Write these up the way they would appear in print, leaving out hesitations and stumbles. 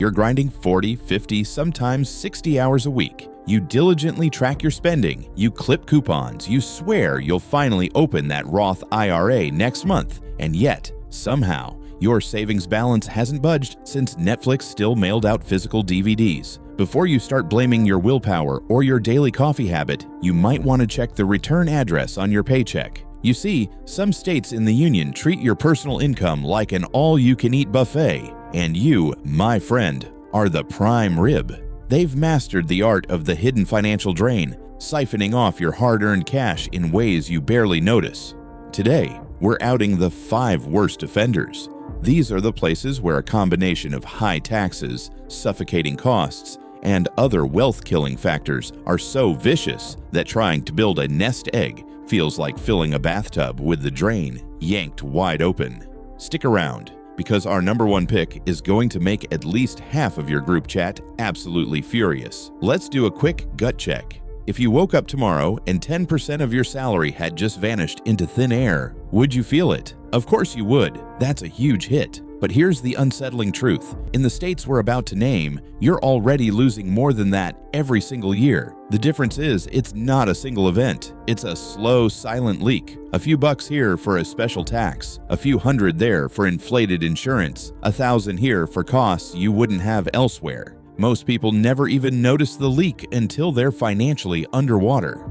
You're grinding 40, 50, sometimes 60 hours a week. You diligently track your spending, you clip coupons, you swear you'll finally open that Roth IRA next month, and yet, somehow, your savings balance hasn't budged since Netflix still mailed out physical DVDs. Before you start blaming your willpower or your daily coffee habit, you might want to check the return address on your paycheck. You see, some states in the union treat your personal income like an all-you-can-eat buffet, and you, my friend, are the prime rib. They've mastered the art of the hidden financial drain, siphoning off your hard-earned cash in ways you barely notice. Today, we're outing the 5 worst offenders. These are the places where a combination of high taxes, suffocating costs, and other wealth-killing factors are so vicious that trying to build a nest egg feels like filling a bathtub with the drain yanked wide open. Stick around, because our number 1 pick is going to make at least half of your group chat absolutely furious. Let's do a quick gut check. If you woke up tomorrow and 10% of your salary had just vanished into thin air, would you feel it? Of course you would. That's a huge hit. But here's the unsettling truth. In the states we're about to name, you're already losing more than that every single year. The difference is, it's not a single event. It's a slow, silent leak. A few bucks here for a special tax, a few hundred there for inflated insurance, 1,000 here for costs you wouldn't have elsewhere. Most people never even notice the leak until they're financially underwater.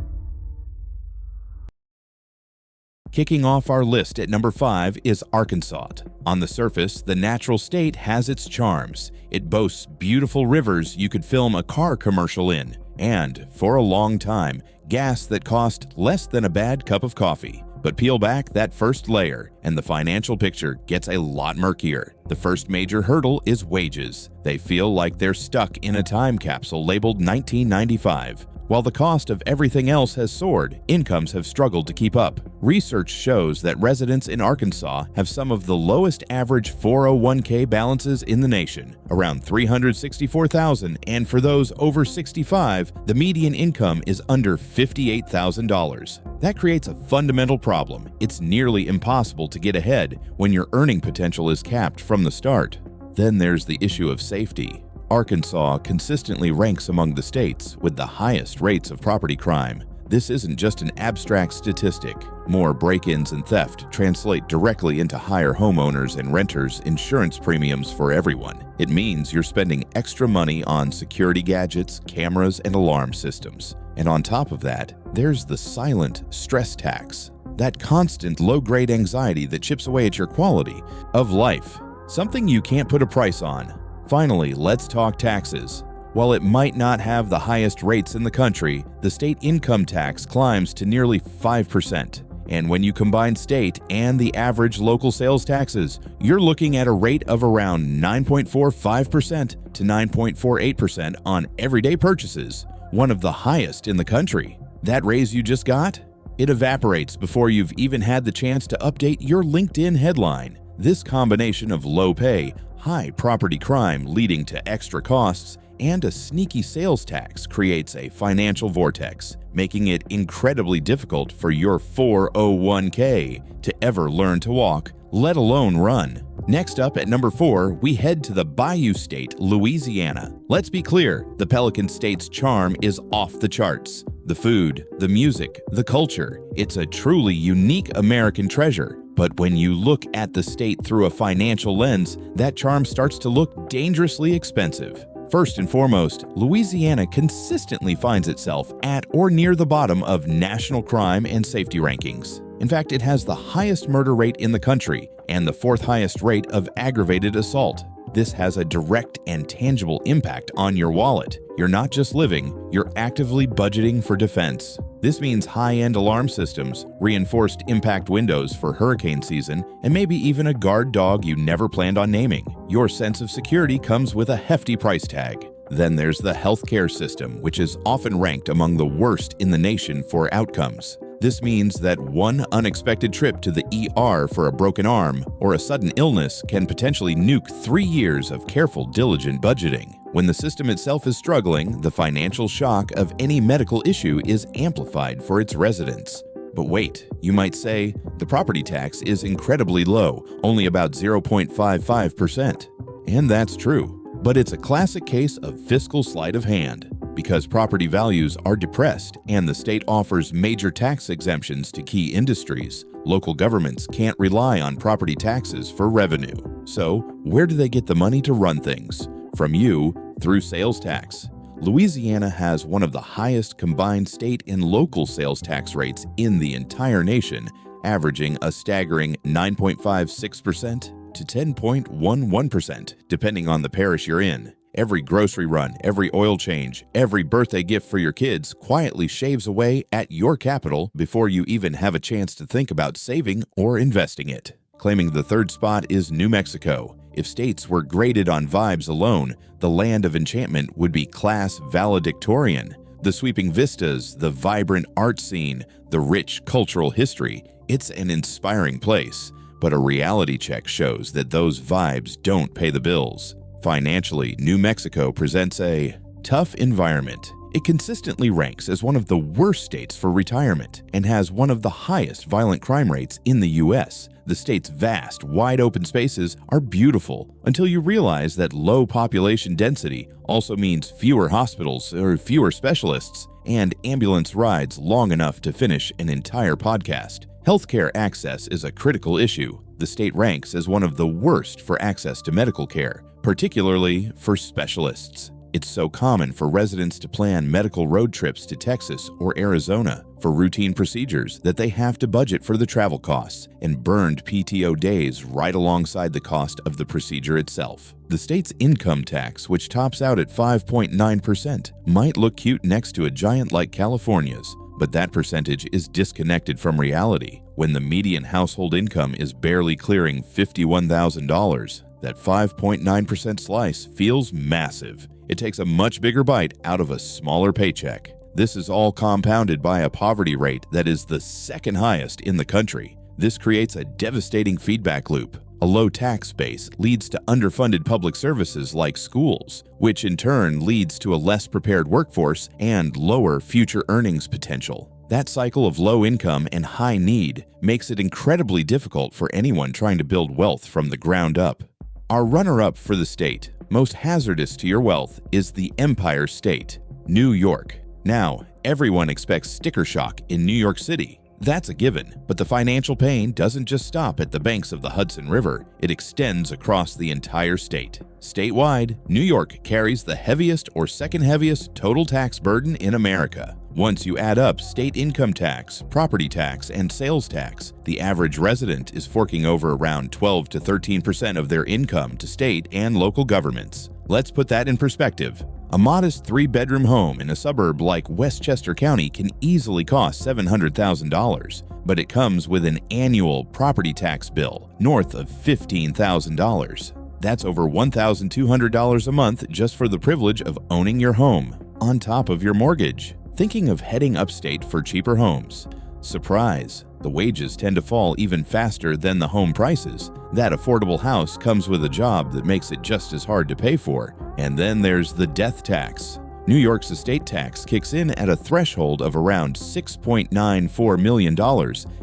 Kicking off our list at number 5 is Arkansas. On the surface, the natural state has its charms. It boasts beautiful rivers you could film a car commercial in, and, for a long time, gas that cost less than a bad cup of coffee. But peel back that first layer, and the financial picture gets a lot murkier. The first major hurdle is wages. They feel like they're stuck in a time capsule labeled 1995. While the cost of everything else has soared, incomes have struggled to keep up. Research shows that residents in Arkansas have some of the lowest average 401k balances in the nation, around $364,000, and for those over 65, the median income is under $58,000. That creates a fundamental problem. It's nearly impossible to get ahead when your earning potential is capped from the start. Then there's the issue of safety. Arkansas consistently ranks among the states with the highest rates of property crime. This isn't just an abstract statistic. More break-ins and theft translate directly into higher homeowners and renters' insurance premiums for everyone. It means you're spending extra money on security gadgets, cameras, and alarm systems. And on top of that, there's the silent stress tax. That constant low-grade anxiety that chips away at your quality of life. Something you can't put a price on. Finally, let's talk taxes. While it might not have the highest rates in the country, the state income tax climbs to nearly 5%. And when you combine state and the average local sales taxes, you're looking at a rate of around 9.45% to 9.48% on everyday purchases, one of the highest in the country. That raise you just got? It evaporates before you've even had the chance to update your LinkedIn headline. This combination of low pay, high property crime leading to extra costs, and a sneaky sales tax creates a financial vortex, making it incredibly difficult for your 401k to ever learn to walk, let alone run. Next up at number 4, we head to the Bayou State, Louisiana. Let's be clear, the Pelican State's charm is off the charts. The food, the music, the culture, it's a truly unique American treasure. But when you look at the state through a financial lens, that charm starts to look dangerously expensive. First and foremost, Louisiana consistently finds itself at or near the bottom of national crime and safety rankings. In fact, it has the highest murder rate in the country and the 4th highest rate of aggravated assault. This has a direct and tangible impact on your wallet. You're not just living, you're actively budgeting for defense. This means high-end alarm systems, reinforced impact windows for hurricane season, and maybe even a guard dog you never planned on naming. Your sense of security comes with a hefty price tag. Then there's the healthcare system, which is often ranked among the worst in the nation for outcomes. This means that one unexpected trip to the ER for a broken arm or a sudden illness can potentially nuke 3 years of careful, diligent budgeting. When the system itself is struggling, the financial shock of any medical issue is amplified for its residents. But wait, you might say, the property tax is incredibly low, only about 0.55%. And that's true. But it's a classic case of fiscal sleight of hand. Because property values are depressed and the state offers major tax exemptions to key industries, local governments can't rely on property taxes for revenue. So, where do they get the money to run things? From you, through sales tax. Louisiana has one of the highest combined state and local sales tax rates in the entire nation, averaging a staggering 9.56% to 10.11%, depending on the parish you're in. Every grocery run, every oil change, every birthday gift for your kids quietly shaves away at your capital before you even have a chance to think about saving or investing it. Claiming the third spot is New Mexico. If states were graded on vibes alone, the land of enchantment would be class valedictorian. The sweeping vistas, the vibrant art scene, the rich cultural history, it's an inspiring place. But a reality check shows that those vibes don't pay the bills. Financially, New Mexico presents a tough environment. It consistently ranks as one of the worst states for retirement and has one of the highest violent crime rates in the U.S. The state's vast, wide-open spaces are beautiful until you realize that low population density also means fewer hospitals or fewer specialists and ambulance rides long enough to finish an entire podcast. Healthcare access is a critical issue. The state ranks as one of the worst for access to medical care, particularly for specialists. It's so common for residents to plan medical road trips to Texas or Arizona for routine procedures that they have to budget for the travel costs and burned PTO days right alongside the cost of the procedure itself. The state's income tax, which tops out at 5.9%, might look cute next to a giant like California's, but that percentage is disconnected from reality. When the median household income is barely clearing $51,000, that 5.9% slice feels massive. It takes a much bigger bite out of a smaller paycheck. This is all compounded by a poverty rate that is the second highest in the country. This creates a devastating feedback loop. A low tax base leads to underfunded public services like schools, which in turn leads to a less prepared workforce and lower future earnings potential. That cycle of low income and high need makes it incredibly difficult for anyone trying to build wealth from the ground up. Our runner-up for the state, most hazardous to your wealth, is the Empire State, New York. Now, everyone expects sticker shock in New York City. That's a given, but the financial pain doesn't just stop at the banks of the Hudson River, it extends across the entire state. Statewide, New York carries the heaviest or second heaviest total tax burden in America. Once you add up state income tax, property tax, and sales tax, the average resident is forking over around 12 to 13% of their income to state and local governments. Let's put that in perspective. A modest 3-bedroom home in a suburb like Westchester County can easily cost $700,000, but it comes with an annual property tax bill north of $15,000. That's over $1,200 a month just for the privilege of owning your home, on top of your mortgage. Thinking of heading upstate for cheaper homes? Surprise! The wages tend to fall even faster than the home prices. That affordable house comes with a job that makes it just as hard to pay for. And then there's the death tax. New York's estate tax kicks in at a threshold of around $6.94 million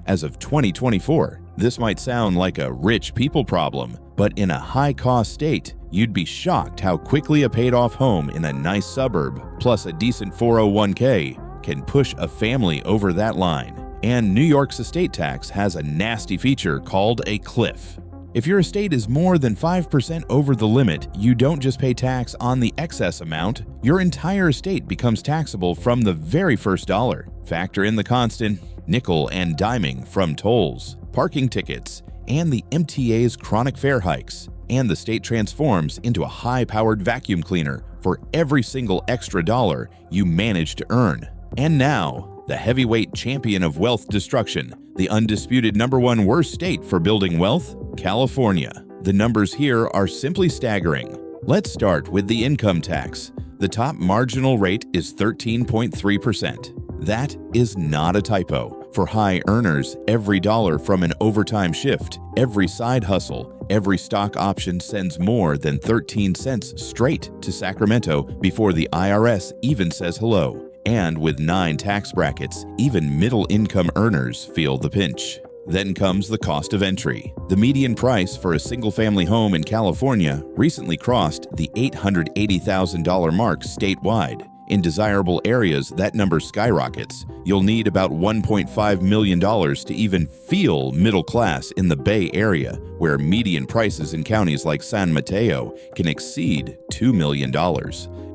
as of 2024. This might sound like a rich people problem, but in a high-cost state, you'd be shocked how quickly a paid-off home in a nice suburb, plus a decent 401k, can push a family over that line. And New York's estate tax has a nasty feature called a cliff. If your estate is more than 5% over the limit, you don't just pay tax on the excess amount, your entire estate becomes taxable from the very first dollar. Factor in the constant nickel and diming from tolls, parking tickets, and the MTA's chronic fare hikes, and the state transforms into a high-powered vacuum cleaner for every single extra dollar you manage to earn. And now, the heavyweight champion of wealth destruction, the undisputed #1 worst state for building wealth, California. The numbers here are simply staggering. Let's start with the income tax. The top marginal rate is 13.3%. That is not a typo. For high earners, every dollar from an overtime shift, every side hustle, every stock option sends more than 13 cents straight to Sacramento before the IRS even says hello. And with 9 tax brackets, even middle-income earners feel the pinch. Then comes the cost of entry. The median price for a single-family home in California recently crossed the $880,000 mark statewide. In desirable areas, that number skyrockets. You'll need about $1.5 million to even feel middle class in the Bay Area, where median prices in counties like San Mateo can exceed $2 million.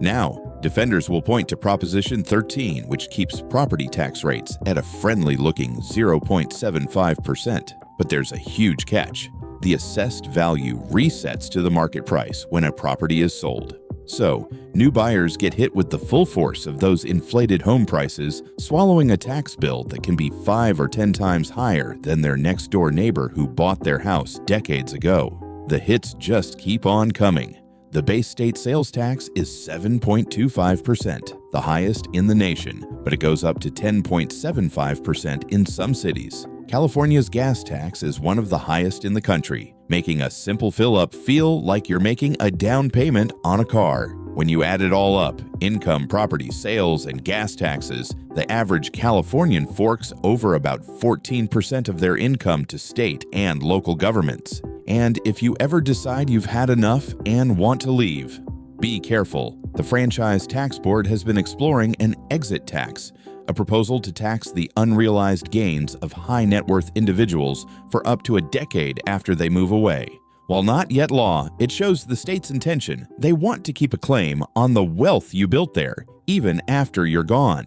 Now, defenders will point to Proposition 13, which keeps property tax rates at a friendly-looking 0.75%. But there's a huge catch. The assessed value resets to the market price when a property is sold. So, new buyers get hit with the full force of those inflated home prices, swallowing a tax bill that can be 5 or 10 times higher than their next-door neighbor who bought their house decades ago. The hits just keep on coming. The base state sales tax is 7.25%, the highest in the nation, but it goes up to 10.75% in some cities. California's gas tax is one of the highest in the country, making a simple fill-up feel like you're making a down payment on a car. When you add it all up, income, property, sales, and gas taxes, the average Californian forks over about 14% of their income to state and local governments. And if you ever decide you've had enough and want to leave, be careful. The Franchise Tax Board has been exploring an exit tax, a proposal to tax the unrealized gains of high-net-worth individuals for up to a decade after they move away. While not yet law, it shows the state's intention. They want to keep a claim on the wealth you built there, even after you're gone.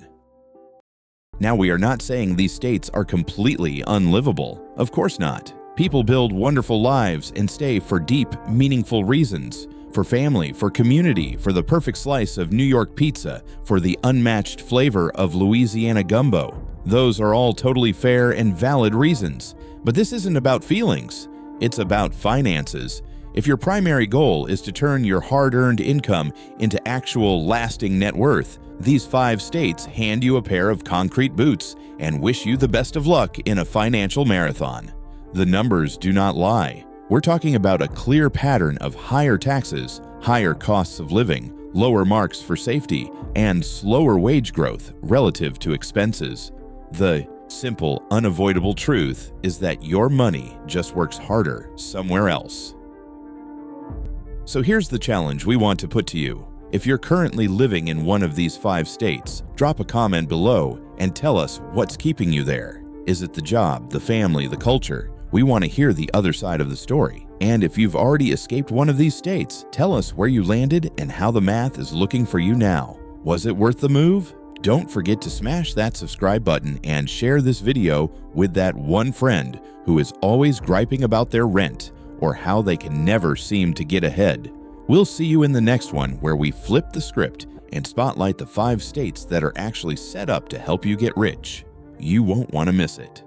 Now, we are not saying these states are completely unlivable. Of course not. People build wonderful lives and stay for deep, meaningful reasons. For family, for community, for the perfect slice of New York pizza, for the unmatched flavor of Louisiana gumbo. Those are all totally fair and valid reasons. But this isn't about feelings. It's about finances. If your primary goal is to turn your hard-earned income into actual lasting net worth, these 5 states hand you a pair of concrete boots and wish you the best of luck in a financial marathon. The numbers do not lie. We're talking about a clear pattern of higher taxes, higher costs of living, lower marks for safety, and slower wage growth relative to expenses. The simple, unavoidable truth is that your money just works harder somewhere else. So here's the challenge we want to put to you. If you're currently living in one of these 5 states, drop a comment below and tell us what's keeping you there. Is it the job, the family, the culture? We want to hear the other side of the story. And if you've already escaped one of these states, tell us where you landed and how the math is looking for you now. Was it worth the move? Don't forget to smash that subscribe button and share this video with that one friend who is always griping about their rent or how they can never seem to get ahead. We'll see you in the next one where we flip the script and spotlight the 5 states that are actually set up to help you get rich. You won't want to miss it.